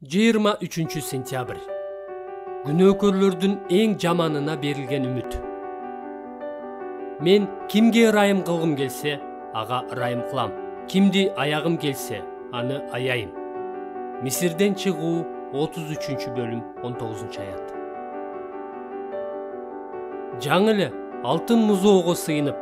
23 сентябрь. Күнөөкөрлөрдүн эң жаманына берилген үмүт. Мен кимге ырайым кылгым келсе, ага ырайым кылам. Кимди аягым келсе, аны аяйм. Мисирден чыгуу 33 бөлүм 19 аят. Жаңы эле алтын музоого сыйынып,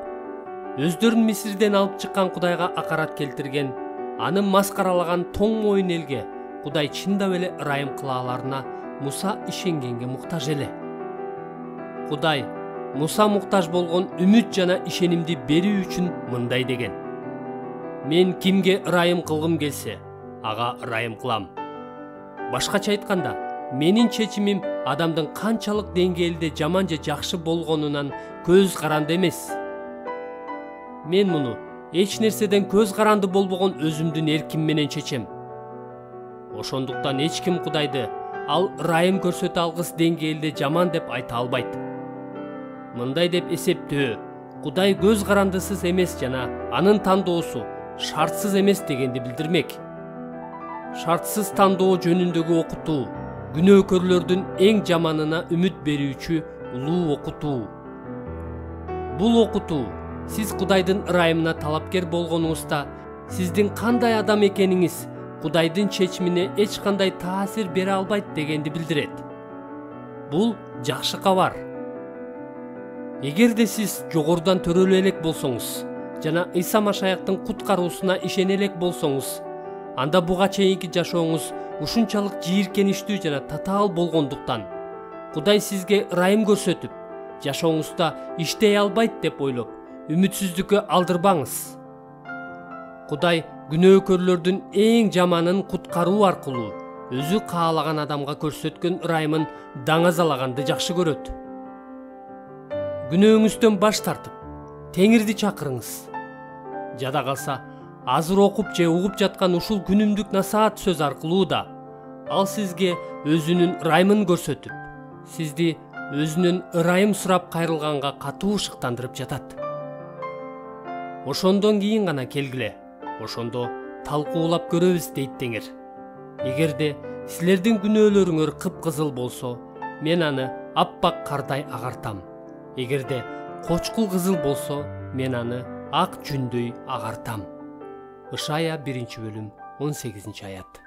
өздөрүн Мисирден алып чыккан Кудайга акарат келтирген, аны маскаралаган тоң моюн элге Кудай чындап эле ырайым кыла аларына Муса ишенгенге муктаж эле. Кудай Муса муктаж болгон үмүт жана ишенимди берүү үчүн мындай деген: мен кимге ырайым кылгым келсе, ага ырайым кылам. Башкача айтканда, менин чечимим адамдын канчалык деңгээлде жаман же жакшы болгонунан көз каранды эмес. Мен муну эч нерседен көз каранды болбогон өзүмдүн эрким менен чечем. Ошондуктан эч ким Кудайды ал ырайым көрсөтө алгыс деңгээлде жаман деп айта албайт. Мындай деп эсептөө Кудай көз карандысыз эмес жана анын тандоосу шартсыз эмес дегенди билдирмек. Шартсыз тандоо жөнүндөгү окутуу күнөөкөрлөрдүн эң жаманына үмүт берүүчү улуу окутуу. Бул окутуу сиз Кудайдын ырайымына талапкер болгонуңузда сиздин кандай адам экениңиз Кудайдын чечимине эч кандай таасир бере албайт дегенди билдирет. Бул жакшы кабар. Эгерде сиз жогорудан төрөлө элек болсоңуз жана Ыйса Машаяктын куткаруусуна ишене элек болсоңуз, анда буга чейинки жашооңуз ушунчалык жийиркеничтүү жана татаал болгондуктан Кудай сизге ырайым көрсөтүп, жашооңузда иштей албайт деп ойлоп, үмүтсүздүккө алдырбаңыз. Кудай күнөөкөрлөрдүн эң жаманын куткаруу аркылуу өзү каалаган адамга көрсөткөн ырайымын даңазалаганды жакшы көрөт. Күнөөңүздөн баш тартып, Теңирди чакырыңыз. Жада калса, азыр окуп же угуп жаткан ушул күнүмдүк насаат сөз аркылуу да ал сизге өзүнүн ырайымын көрсөтүп, сизди өзүнүн ырайым сурап кайрылганга катуу шыктандырып жатат. Ошондон кийин гана келгиле. Ошондо талкуулап көрөбүз дейт Теңир. Эгерде силердин күнөөлөрүңөр кыпкызыл болсо, мен аны аппак кардай агартам. Эгерде кочкул кызыл болсо, мен аны ак жүндөй агартам. Ышая 1 бөлүм 18 аят.